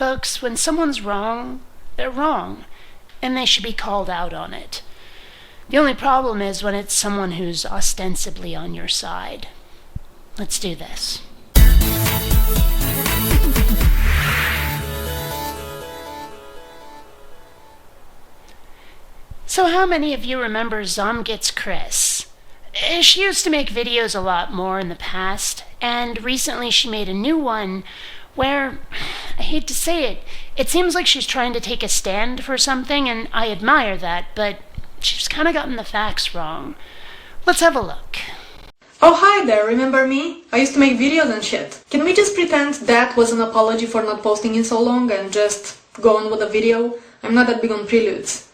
Folks, when someone's wrong, they're wrong, and they should be called out on it. The only problem is when it's someone who's ostensibly on your side. Let's do this. So how many of you remember ZOMGits Chris? She used to make videos a lot more in the past, and recently she made a new one where, I hate to say it, it seems like she's trying to take a stand for something, and I admire that, but she's kind of gotten the facts wrong. Let's have a look. Oh, hi there, remember me? I used to make videos and shit. Can we just pretend that was an apology for not posting in so long and just go on with the video? I'm not that big on preludes.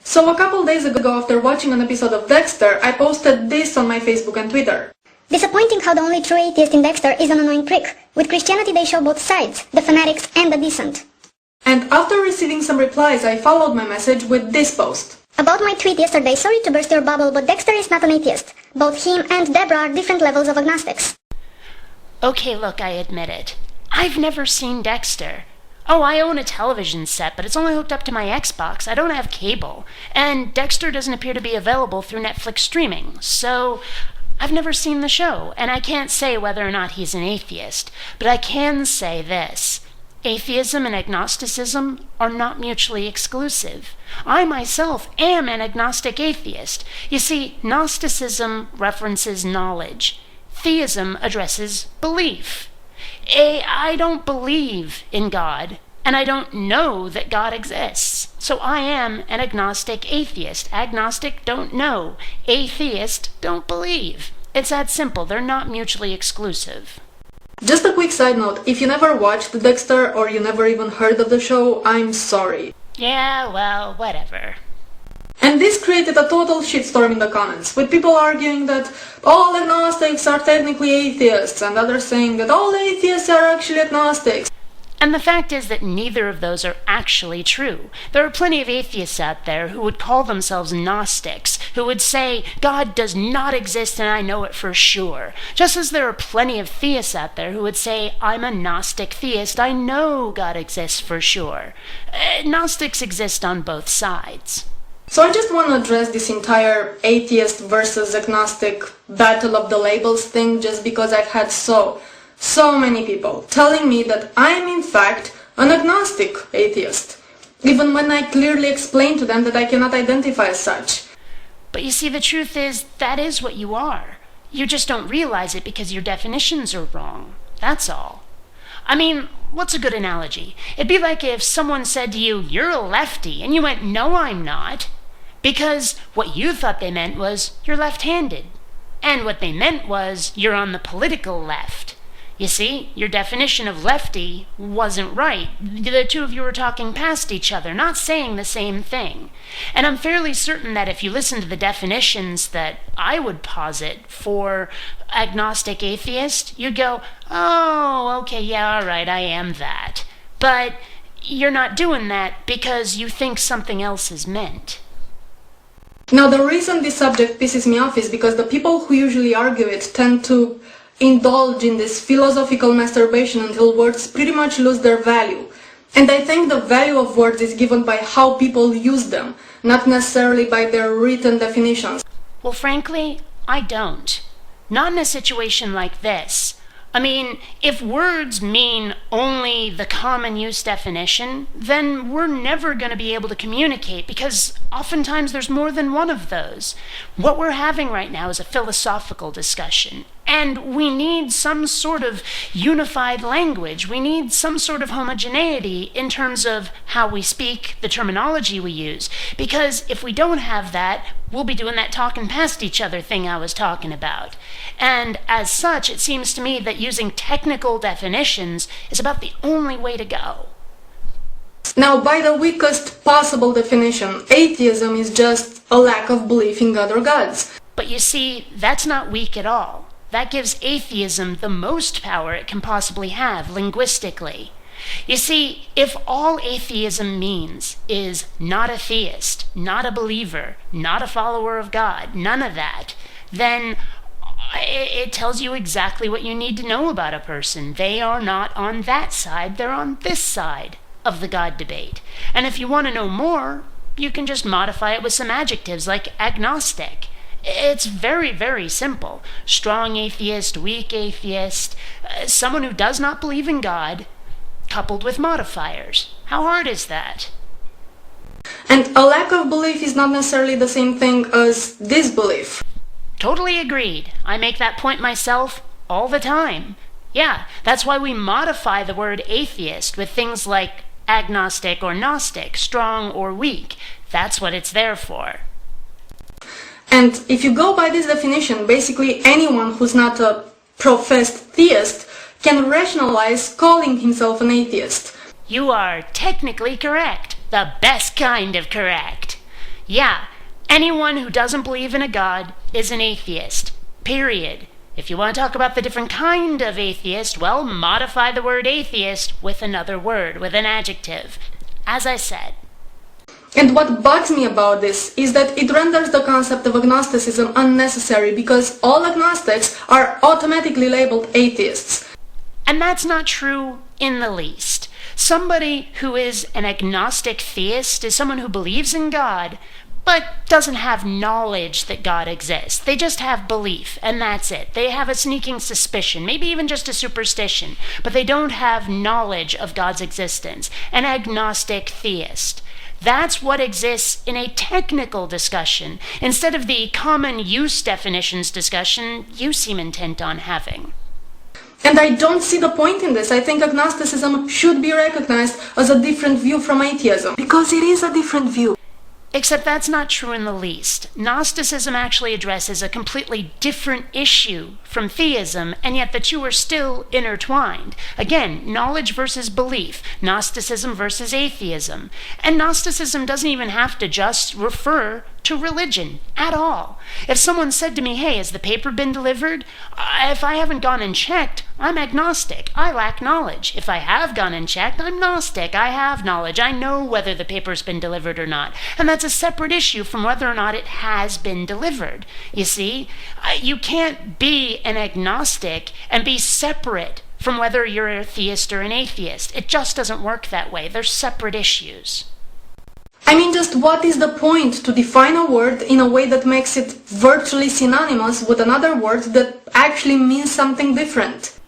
So a couple days ago, after watching an episode of Dexter, I posted this on my Facebook and Twitter. Disappointing how the only true atheist in Dexter is an annoying prick. With Christianity they show both sides, the fanatics and the decent. And after receiving some replies, I followed my message with this post. About my tweet yesterday, sorry to burst your bubble, but Dexter is not an atheist. Both him and Deborah are different levels of agnostics. Okay, look, I admit it. I've never seen Dexter. Oh, I own a television set, but it's only hooked up to my Xbox. I don't have cable. And Dexter doesn't appear to be available through Netflix streaming. So I've never seen the show, and I can't say whether or not he's an atheist. But I can say this. Atheism and agnosticism are not mutually exclusive. I myself am an agnostic atheist. You see, Gnosticism references knowledge. Theism addresses belief. I don't believe in God, and I don't know that God exists. So I am an agnostic atheist. Agnostic, don't know. Atheist, don't believe. It's that simple. They're not mutually exclusive. Just a quick side note, if you never watched Dexter or you never even heard of the show, I'm sorry. Yeah, well, whatever. And this created a total shitstorm in the comments, with people arguing that all agnostics are technically atheists, and others saying that all atheists are actually agnostics. And the fact is that neither of those are actually true. There are plenty of atheists out there who would call themselves Gnostics, who would say, God does not exist and I know it for sure. Just as there are plenty of theists out there who would say, I'm a Gnostic theist, I know God exists for sure. Gnostics exist on both sides. So I just want to address this entire atheist versus agnostic battle of the labels thing, just because I've had so many people telling me that I'm in fact an agnostic atheist, even when I clearly explain to them that I cannot identify as such. But you see, the truth is, that is what you are. You just don't realize it because your definitions are wrong. That's all. I mean, what's a good analogy? It'd be like if someone said to you, you're a lefty, and you went, no, I'm not. Because what you thought they meant was, you're left-handed. And what they meant was, you're on the political left. You see, your definition of lefty wasn't right. The two of you were talking past each other, not saying the same thing. And I'm fairly certain that if you listen to the definitions that I would posit for agnostic atheist, you'd go, oh, okay, yeah, all right, I am that. But you're not doing that because you think something else is meant. Now, the reason this subject pisses me off is because the people who usually argue it tend to indulge in this philosophical masturbation until words pretty much lose their value. And I think the value of words is given by how people use them, not necessarily by their written definitions. Well, frankly, I don't. Not in a situation like this. I mean, if words mean only the common use definition, then we're never going to be able to communicate because oftentimes there's more than one of those. What we're having right now is a philosophical discussion, and we need some sort of unified language. We need some sort of homogeneity in terms of how we speak, the terminology we use, because if we don't have that, we'll be doing that talking past each other thing I was talking about. And as such, it seems to me that using technical definitions is about the only way to go. Now, by the weakest possible definition, atheism is just a lack of belief in God or gods. But you see, that's not weak at all. That gives atheism the most power it can possibly have linguistically. You see, if all atheism means is not a theist, not a believer, not a follower of God, none of that, then It tells you exactly what you need to know about a person. They are not on that side, they're on this side of the God debate. And if you want to know more, you can just modify it with some adjectives like agnostic. It's very, very simple. Strong atheist, weak atheist, someone who does not believe in God, coupled with modifiers. How hard is that? And a lack of belief is not necessarily the same thing as disbelief. Totally agreed. I make that point myself all the time. Yeah, that's why we modify the word atheist with things like agnostic or gnostic, strong or weak. That's what it's there for. And if you go by this definition, basically anyone who's not a professed theist can rationalize calling himself an atheist. You are technically correct. The best kind of correct. Yeah, anyone who doesn't believe in a God is an atheist. Period. If you want to talk about the different kind of atheist, well, modify the word atheist with another word, with an adjective. As I said. And what bugs me about this is that it renders the concept of agnosticism unnecessary because all agnostics are automatically labeled atheists. And that's not true in the least. Somebody who is an agnostic theist is someone who believes in God, but doesn't have knowledge that God exists. They just have belief, and that's it. They have a sneaking suspicion, maybe even just a superstition, but they don't have knowledge of God's existence. An agnostic theist. That's what exists in a technical discussion, instead of the common use definitions discussion you seem intent on having. And I don't see the point in this. I think agnosticism should be recognized as a different view from atheism. Because it is a different view. Except that's not true in the least. Gnosticism actually addresses a completely different issue from theism, and yet the two are still intertwined. Again, knowledge versus belief, Gnosticism versus atheism. And Gnosticism doesn't even have to just refer to religion at all. If someone said to me, hey, has the paper been delivered? If I haven't gone and checked, I'm agnostic. I lack knowledge. If I have gone and checked, I'm Gnostic. I have knowledge. I know whether the paper's been delivered or not. And that's a separate issue from whether or not it has been delivered. You see, you can't be an agnostic and be separate from whether you're a theist or an atheist. It just doesn't work that way. They're separate issues. I mean, just what is the point to define a word in a way that makes it virtually synonymous with another word that actually means something different?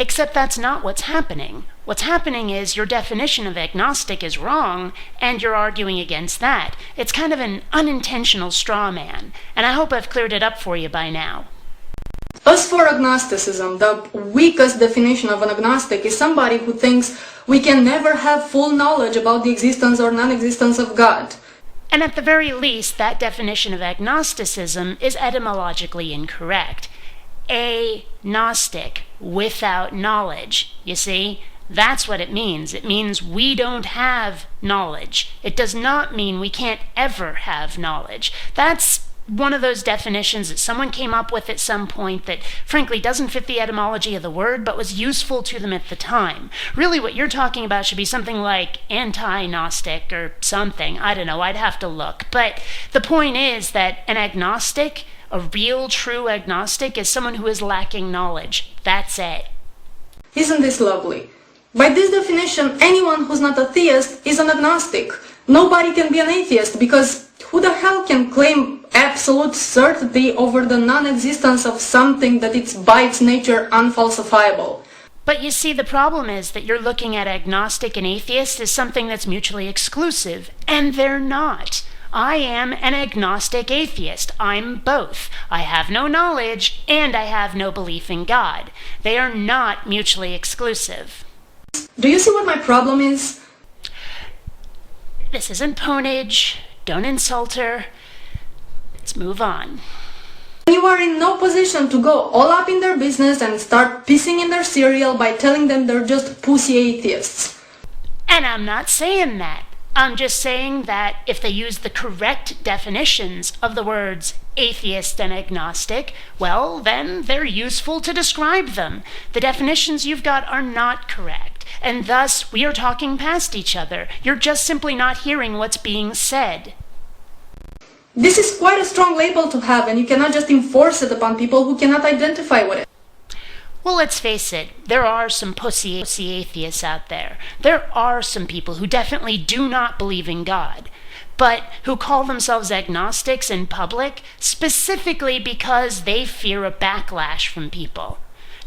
Except that's not what's happening. What's happening is your definition of agnostic is wrong, and you're arguing against that. It's kind of an unintentional straw man, and I hope I've cleared it up for you by now. As for agnosticism, the weakest definition of an agnostic is somebody who thinks we can never have full knowledge about the existence or non-existence of God. And at the very least, that definition of agnosticism is etymologically incorrect. A-gnostic, without knowledge. You see, that's what it means. It means we don't have knowledge. It does not mean we can't ever have knowledge. That's one of those definitions that someone came up with at some point that frankly doesn't fit the etymology of the word but was useful to them at the time. Really what you're talking about should be something like anti-gnostic or something. I don't know, I'd have to look. But the point is that an agnostic, a real true agnostic, is someone who is lacking knowledge. That's it. Isn't this lovely? By this definition, anyone who's not a theist is an agnostic. Nobody can be an atheist because who the hell can claim absolute certainty over the non-existence of something that is by its nature unfalsifiable? But you see, the problem is that you're looking at agnostic and atheist as something that's mutually exclusive, and they're not. I am an agnostic atheist. I'm both. I have no knowledge, and I have no belief in God. They are not mutually exclusive. Do you see what my problem is? This isn't ponage. Don't insult her. Let's move on. You are in no position to go all up in their business and start pissing in their cereal by telling them they're just pussy atheists. And I'm not saying that. I'm just saying that if they use the correct definitions of the words atheist and agnostic, well, then they're useful to describe them. The definitions you've got are not correct, and thus we are talking past each other. You're just simply not hearing what's being said. This is quite a strong label to have, and you cannot just enforce it upon people who cannot identify with it. Well, let's face it, there are some pussy atheists out there. There are some people who definitely do not believe in God, but who call themselves agnostics in public specifically because they fear a backlash from people.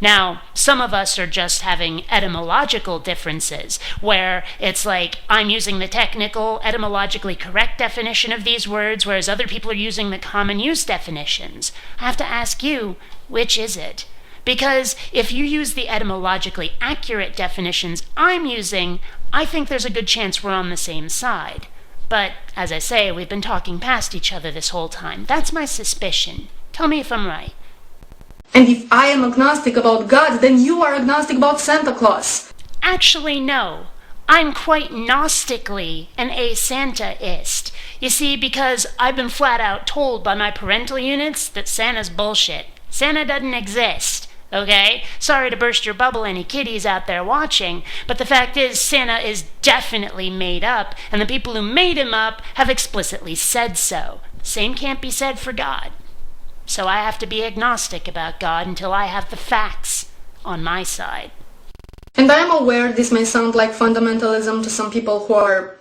Now, some of us are just having etymological differences, where it's like I'm using the technical, etymologically correct definition of these words, whereas other people are using the common use definitions. I have to ask you, which is it? Because if you use the etymologically accurate definitions I'm using, I think there's a good chance we're on the same side. But, as I say, we've been talking past each other this whole time. That's my suspicion. Tell me if I'm right. And if I am agnostic about God, then you are agnostic about Santa Claus. Actually, no. I'm quite gnostically an a-Santaist. You see, because I've been flat out told by my parental units that Santa's bullshit. Santa doesn't exist. Okay? Sorry to burst your bubble, any kiddies out there watching, but the fact is Santa is definitely made up, and the people who made him up have explicitly said so. Same can't be said for God. So I have to be agnostic about God until I have the facts on my side. And I am aware this may sound like fundamentalism to some people who are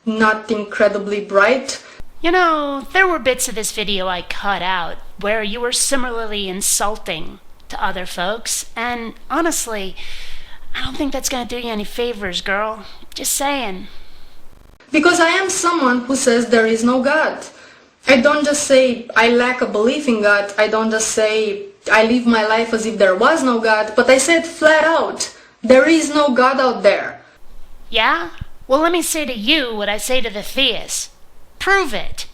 not incredibly bright. You know, there were bits of this video I cut out where you were similarly insulting to other folks, and honestly, I don't think that's gonna do you any favors, girl. Just saying. Because I am someone who says there is no God. I don't just say I lack a belief in God. I don't just say I live my life as if there was no God, but I say it flat out. There is no God out there. Yeah? Well, let me say to you what I say to the theists. Prove it.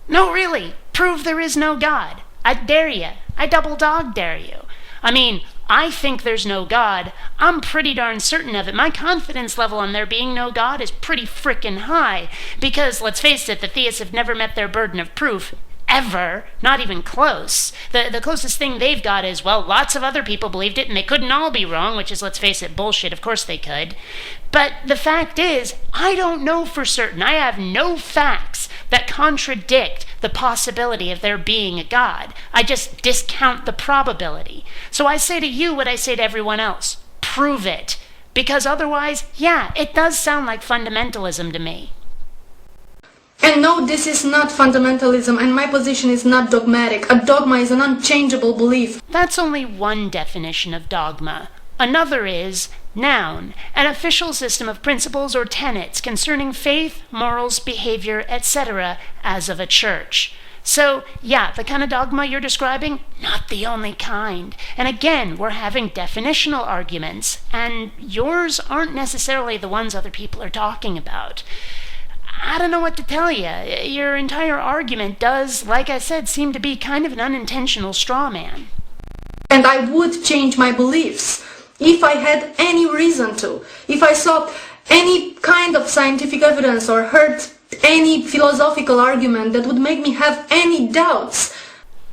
No, really. Prove there is no God. I dare you. I double dog dare you. I mean, I think there's no God. I'm pretty darn certain of it. My confidence level on there being no God is pretty frickin' high. Because, let's face it, the theists have never met their burden of proof. Ever. Not even close. The closest thing they've got is, well, lots of other people believed it and they couldn't all be wrong, which is, let's face it, bullshit. Of course they could. But the fact is, I don't know for certain. I have no facts that contradict the possibility of there being a God. I just discount the probability. So I say to you what I say to everyone else. Prove it. Because otherwise, yeah, it does sound like fundamentalism to me. And no, this is not fundamentalism, and my position is not dogmatic. A dogma is an unchangeable belief. That's only one definition of dogma. Another is noun, an official system of principles or tenets concerning faith, morals, behavior, etc., as of a church. So, yeah, the kind of dogma you're describing, not the only kind. And again, we're having definitional arguments, and yours aren't necessarily the ones other people are talking about. I don't know what to tell you. Your entire argument does, like I said, seem to be kind of an unintentional straw man. And I would change my beliefs if I had any reason to. If I saw any kind of scientific evidence or heard any philosophical argument that would make me have any doubts.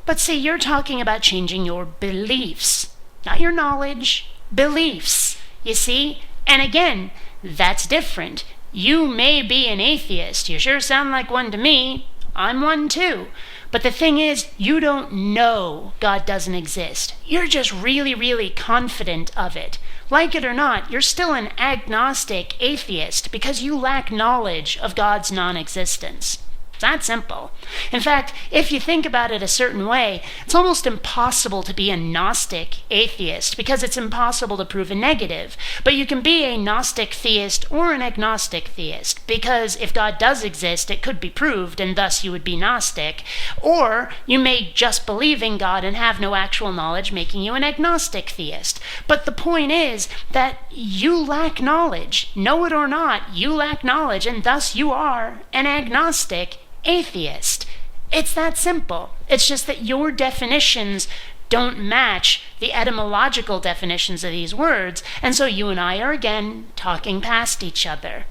But see, you're talking about changing your beliefs, not your knowledge. Beliefs, you see? And again, that's different. You may be an atheist. You sure sound like one to me. I'm one too. But the thing is, you don't know God doesn't exist. You're just really, really confident of it. Like it or not, you're still an agnostic atheist because you lack knowledge of God's non-existence. It's that simple. In fact, if you think about it a certain way, it's almost impossible to be a Gnostic atheist because it's impossible to prove a negative. But you can be a Gnostic theist or an agnostic theist because if God does exist, it could be proved and thus you would be Gnostic. Or you may just believe in God and have no actual knowledge, making you an agnostic theist. But the point is that you lack knowledge. Know it or not, you lack knowledge and thus you are an agnostic atheist. It's that simple. It's just that your definitions don't match the etymological definitions of these words, and so you and I are again talking past each other.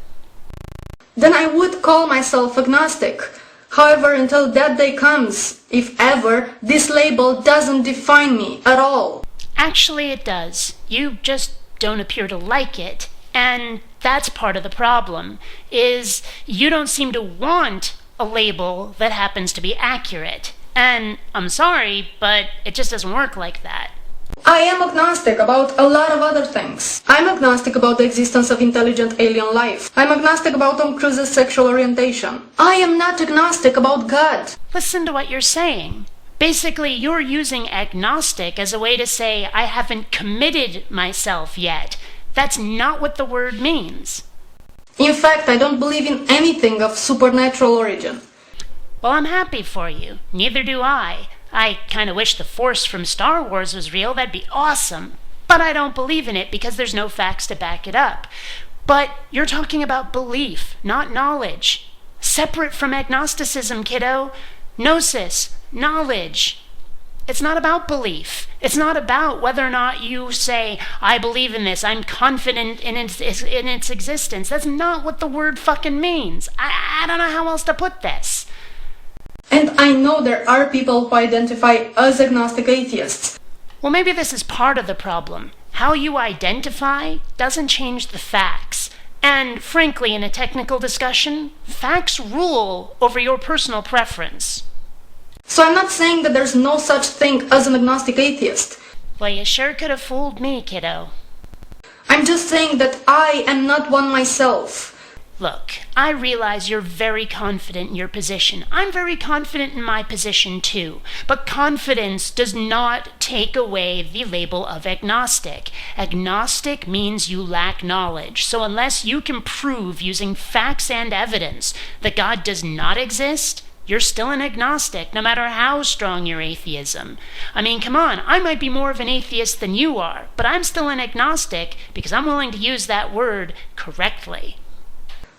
Then I would call myself agnostic. However, until that day comes, if ever, this label doesn't define me at all. Actually, it does. You just don't appear to like it, and that's part of the problem, is you don't seem to want a label that happens to be accurate. And I'm sorry, but it just doesn't work like that. I am agnostic about a lot of other things. I'm agnostic about the existence of intelligent alien life. I'm agnostic about Tom Cruise's sexual orientation. I am not agnostic about God. Listen to what you're saying. Basically, you're using agnostic as a way to say, I haven't committed myself yet. That's not what the word means. In fact, I don't believe in anything of supernatural origin. Well, I'm happy for you. Neither do I. I kind of wish the Force from Star Wars was real. That'd be awesome. But I don't believe in it because there's no facts to back it up. But you're talking about belief, not knowledge. Separate from agnosticism, kiddo. Gnosis, knowledge. It's not about belief. It's not about whether or not you say, I believe in this, I'm confident in its existence. That's not what the word fucking means. I don't know how else to put this. And I know there are people who identify as agnostic atheists. Well, maybe this is part of the problem. How you identify doesn't change the facts. And frankly, in a technical discussion, facts rule over your personal preference. So I'm not saying that there's no such thing as an agnostic atheist. Well, you sure could have fooled me, kiddo. I'm just saying that I am not one myself. Look, I realize you're very confident in your position. I'm very confident in my position too. But confidence does not take away the label of agnostic. Agnostic means you lack knowledge. So unless you can prove using facts and evidence that God does not exist, you're still an agnostic, no matter how strong your atheism. I mean, come on, I might be more of an atheist than you are, but I'm still an agnostic because I'm willing to use that word correctly.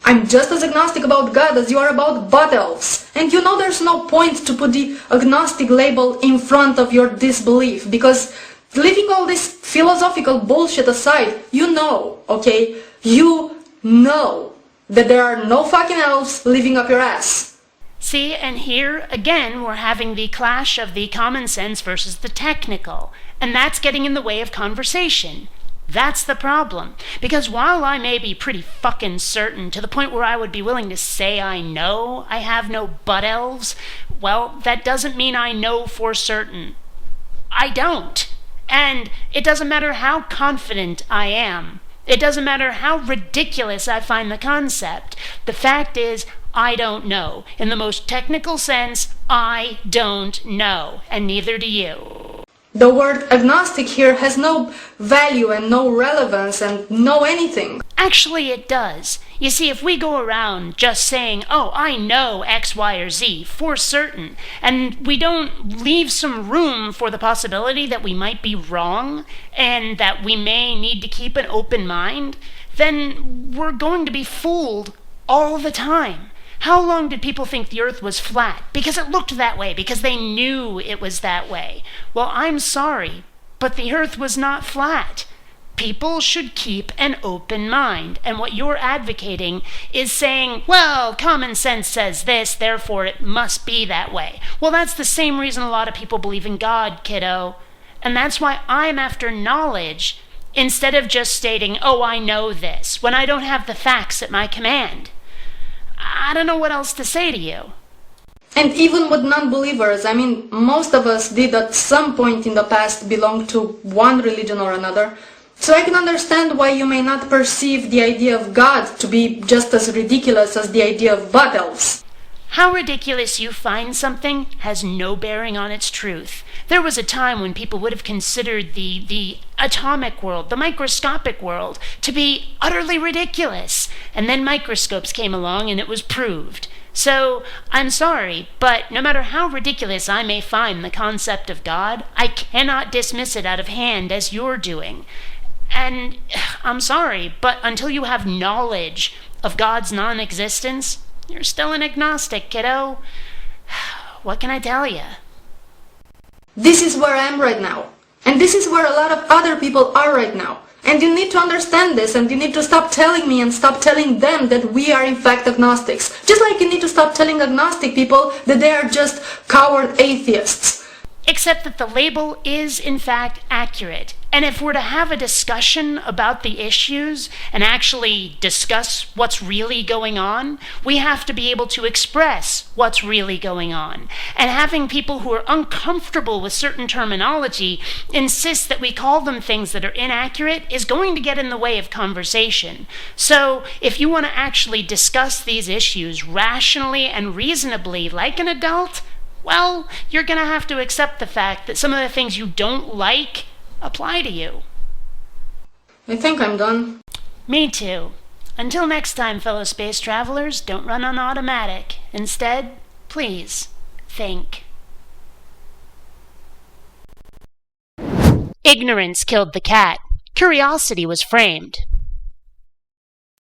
I'm just as agnostic about God as you are about butt elves. And you know there's no point to put the agnostic label in front of your disbelief, because leaving all this philosophical bullshit aside, you know, okay? You know that there are no fucking elves living up your ass. See, and here, again, we're having the clash of the common sense versus the technical. And that's getting in the way of conversation. That's the problem. Because while I may be pretty fucking certain, to the point where I would be willing to say I know I have no butt elves, well, that doesn't mean I know for certain. I don't. And it doesn't matter how confident I am. It doesn't matter how ridiculous I find the concept. The fact is, I don't know. In the most technical sense, I don't know. And neither do you. The word agnostic here has no value and no relevance and no anything. Actually, it does. You see, if we go around just saying, oh, I know X, Y, or Z for certain, and we don't leave some room for the possibility that we might be wrong and that we may need to keep an open mind, then we're going to be fooled all the time. How long did people think the earth was flat? Because it looked that way, because they knew it was that way. Well, I'm sorry, but the earth was not flat. People should keep an open mind. And what you're advocating is saying, well, common sense says this, therefore it must be that way. Well, that's the same reason a lot of people believe in God, kiddo. And that's why I'm after knowledge instead of just stating, oh, I know this, when I don't have the facts at my command. I don't know what else to say to you. And even with non-believers, I mean, most of us did at some point in the past belong to one religion or another. So I can understand why you may not perceive the idea of God to be just as ridiculous as the idea of butt elves. How ridiculous you find something has no bearing on its truth. There was a time when people would have considered the atomic world, the microscopic world, to be utterly ridiculous. And then microscopes came along and it was proved. So, I'm sorry, but no matter how ridiculous I may find the concept of God, I cannot dismiss it out of hand as you're doing. And I'm sorry, but until you have knowledge of God's non-existence, you're still an agnostic, kiddo. What can I tell you? This is where I am right now. And this is where a lot of other people are right now. And you need to understand this, and you need to stop telling me and stop telling them that we are in fact agnostics. Just like you need to stop telling agnostic people that they are just coward atheists. except that the label is in fact accurate. And if we're to have a discussion about the issues and actually discuss what's really going on, we have to be able to express what's really going on. And having people who are uncomfortable with certain terminology insist that we call them things that are inaccurate is going to get in the way of conversation. So if you want to actually discuss these issues rationally and reasonably like an adult, well, you're going to have to accept the fact that some of the things you don't like apply to you. I think I'm done. Me too. Until next time, fellow space travelers, don't run on automatic. Instead, please, think. Ignorance killed the cat. Curiosity was framed.